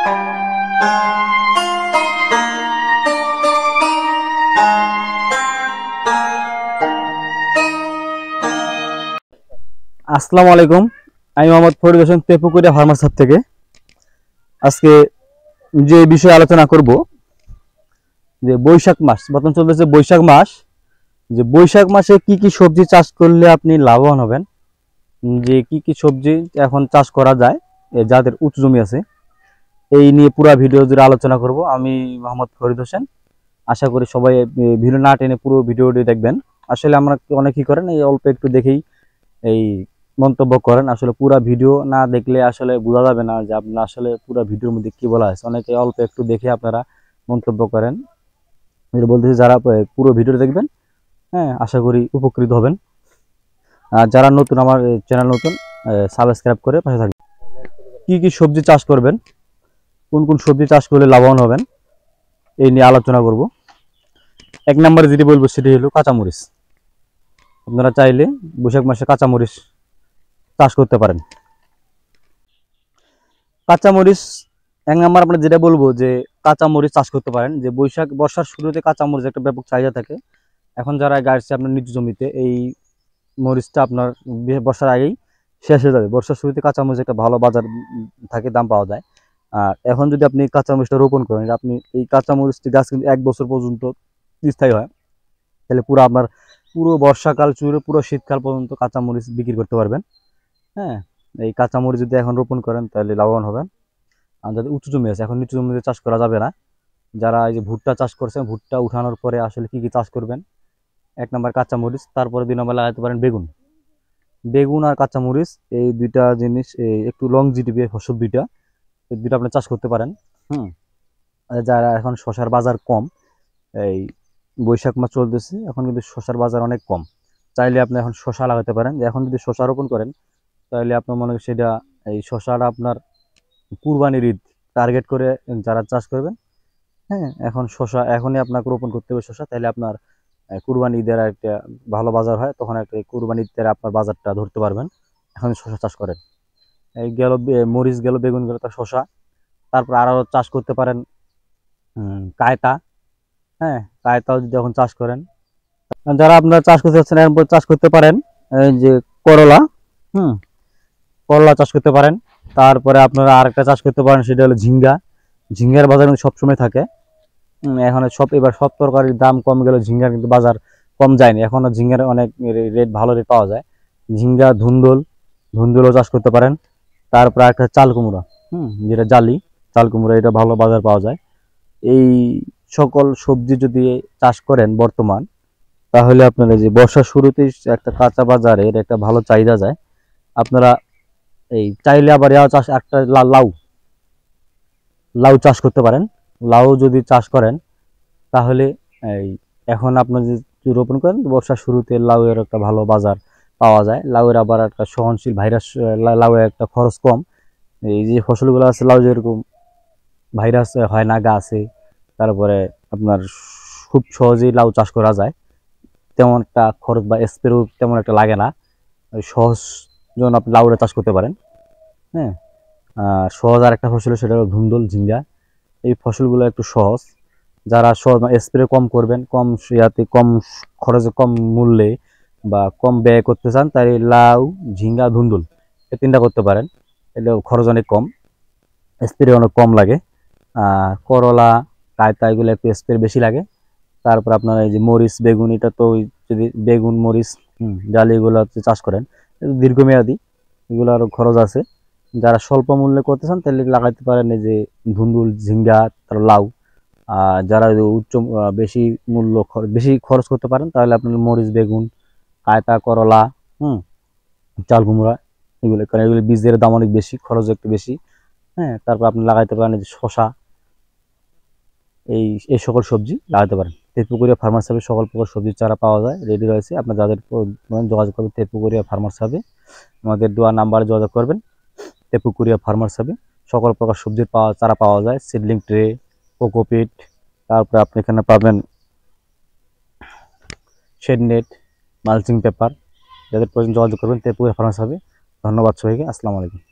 আসসালামু আলাইকুম। আমি মোহাম্মদ ফরিদ হোসেন, তেপুকুরিয়া ফার্মার সাব থেকে। আজকে যে বিষয়ে আলোচনা করব, যে বৈশাখ মাস বর্তমান চলতেছে, বৈশাখ মাস, যে বৈশাখ মাসে কি কি সবজি চাষ করলে আপনি লাভবান হবেন, যে কি কি সবজি এখন চাষ করা যায় যাদের উঁচু জমি আছে, এই নিয়ে পুরো ভিডিও জুড়ে আলোচনা করব। আমি মোহাম্মদ ফরিদ হোসেন। আশা করি সবাই ভিডিও না টেনে পুরো ভিডিওটি দেখবেন। আসলে আমরা অনেক কি করেন, এই অল্প একটু দেখেই এই মন্তব্য করেন। আসলে পুরো ভিডিও না দেখলে আসলে বোঝা যাবে না যে আপনার আসলে পুরো ভিডিওর মধ্যে কি বলা হয়েছে। অনেকে অল্প একটু দেখে আপনারা মন্তব্য করেন। বলতেছি যারা পুরো ভিডিও দেখবেন, হ্যাঁ, আশা করি উপকৃত হবেন। আর যারা নতুন, আমার চ্যানেল নতুন, সাবস্ক্রাইব করে পাশে থাকবেন। কি কি সবজি চাষ করবেন, কোন কোন সবজি চাষ করলে লাভবান হবেন, এই নিয়ে আলোচনা করব। এক নম্বরে যেটি বলবো সেটি হলো কাঁচামরিচ। আপনারা চাইলে বৈশাখ মাসে কাঁচামরিচ চাষ করতে পারেন। কাঁচামরিচ এক নাম্বার আমরা যেটা বলবো, যে কাঁচামরিচ চাষ করতে পারেন। যে বর্ষার শুরুতে কাঁচামরিচ একটা ব্যাপক চাহিদা থাকে। এখন যারা গাড়ছে আপনার নিচু জমিতে, এই মরিচটা আপনার বর্ষার আগেই শেষ হয়ে যাবে। বর্ষার শুরুতে কাঁচামরিচ একটা ভালো বাজার থাকে, দাম পাওয়া যায়। আর এখন যদি আপনি কাঁচামরিচটা রোপণ করেন, আপনি এই কাঁচামরিচটি গাছ কিন্তু 1 বছর পর্যন্ত স্থায়ী হয়, তাহলে আপনার পুরো বর্ষাকাল জুড়ে পুরো শীতকাল পর্যন্ত কাঁচামরিচ বিক্রি করতে পারবেন। হ্যাঁ, এই কাঁচামরিচ যদি এখন রোপণ করেন তাহলে লাভবান হবেন। আর যাদের উঁচু জমি আছে, এখন নিচু জমিতে চাষ করা যাবে না। যারা এই যে ভুট্টা চাষ করছেন, ভুট্টা উঠানোর পরে আসলে কি কি চাষ করবেন, 1 নম্বর কাঁচামরিচ, তারপরে 2 নম্বর লাগাতে পারেন বেগুন। বেগুন আর কাঁচামরিচ এই দুইটা জিনিস একটু লং জিটিপি ফসল, দুইটা আপনি চাষ করতে পারেন। আর যারা এখন শশার বাজার কম, এই বৈশাখ মাস চলতেছে, এখন কিন্তু শশার বাজার অনেক কম, চাইলে আপনি এখন শশা লাগাতে পারেন। এখন যদি শশা রোপণ করেন তাহলে আপনার মনে হয় সেটা, এই শশাটা আপনার কুরবানির ঈদ টার্গেট করে যারা চাষ করবেন, হ্যাঁ, এখন শশা এখনই আপনাকে রোপণ করতে হবে শশা, তাহলে আপনার কুরবানি ঈদের একটা ভালো বাজার হয়, তখন একটা কুরবানি ঈদের আপনার বাজারটা ধরতে পারবেন। এখন শশা চাষ করেন। এই গেল মরিচ গেল, বেগুন গেল, তার শশা। তারপর আরও চাষ করতে পারেন কায়তা। হ্যাঁ, কায়তাও যদি এখন চাষ করেন, যারা আপনারা চাষ করতে চাচ্ছেন এরপর চাষ করতে পারেন এই যে করলা। করলা চাষ করতে পারেন। তারপরে আপনারা আরেকটা চাষ করতে পারেন, সেটা হলো ঝিঙ্গা। ঝিঙ্গার বাজার কিন্তু সবসময় থাকে। এখন এবার সব তরকারির দাম কম গেল, ঝিঙ্গার কিন্তু বাজার কম যায়নি, এখনো ঝিঙ্গার অনেক রেট, ভালো রেট পাওয়া যায়। ঝিঙ্গা, ধুন্দুলও চাষ করতে পারেন। তারপর একটা চাল কুমড়া, যেটা জালি চাল কুমড়া, এটা ভালো বাজার পাওয়া যায়। এই সকল সবজি যদি চাষ করেন বর্তমান, তাহলে আপনারা যে বর্ষার শুরুতেই একটা কাঁচা বাজারের একটা ভালো চাহিদা যায়। আপনারা এই চাইলে আবার চাষ, একটা লাউ লাউ চাষ করতে পারেন। লাউ যদি চাষ করেন তাহলে এই এখন আপনার যদি রোপণ করেন, বর্ষার শুরুতে লাউয়ের একটা ভালো বাজার পাওয়া যায়। লাউয়ের আবার একটা সহনশীল ভাইরাস, লাউয়ের একটা খরচ কম। এই যে ফসলগুলো আছে লাউ, যেরকম ভাইরাস হয় না গাছে, তারপরে আপনার খুব সহজেই লাউ চাষ করা যায়, তেমন একটা খরচ বা স্প্রেও তেমন একটা লাগে না। সহজ যখন আপনি লাউটা চাষ করতে পারেন। হ্যাঁ, সহজ আর একটা ফসল, সেটা হলো ধুন্দুল, ঝিঙ্গা। এই ফসলগুলো একটু সহজ, যারা সহজ স্প্রে কম করবেন, কম ইয়াতে, কম খরচে, কম মূল্যে বা কম ব্যয় করতে চান, তাই লাউ, ঝিঙ্গা, ধুন্দুল এই 3টা করতে পারেন। এটা খরচ অনেক কম, স্প্রে অনেক কম লাগে। করলা, কায়তা এগুলো একটু স্প্রে বেশি লাগে। তারপর আপনার এই যে মরিচ, বেগুন, এটা তো যদি বেগুন, মরিচ, ডালি এগুলো চাষ করেন, দীর্ঘমেয়াদী, এগুলো আরও খরচ আছে। যারা স্বল্প মূল্যে করতে চান তাহলে লাগাইতে পারেন এই যে ধুন্দুল, ঝিঙ্গা, তারপর লাউ। যারা বেশি মূল্য, বেশি খরচ করতে পারেন, তাহলে আপনার মরিচ, বেগুন, কায়তা, করলা, চাল কুমড়া এগুলো, কারণ এগুলো বীজের দাম অনেক বেশি, খরচ একটু বেশি। হ্যাঁ, তারপর আপনি লাগাইতে পারেন এই যে শশা, এই সকল সবজি লাগাতে পারেন। তেপুকুরিয়া ফার্মার্স হাবে সকল প্রকার সবজির চারা পাওয়া যায়, রেডি রয়েছে। আপনার যাদের যোগাযোগ করবেন তেপুকুরিয়া ফার্মার্স হাবে, আমাদের দেওয়া নাম্বারে যোগাযোগ করবেন। তেপুকুরিয়া ফার্মার্স হাবে সকল প্রকার সবজির চারা পাওয়া যায়, সিডলিং ট্রে, কোকোপিট, তারপরে আপনি এখানে পাবেন শেড নেট, মালচিং পেপার। যাদের প্রয়োজন যোগাযোগ করবেন তেপুকুরিয়া ফার্মার্স হাবে। ধন্যবাদ সবাইকে, আসসালামু আলাইকুম।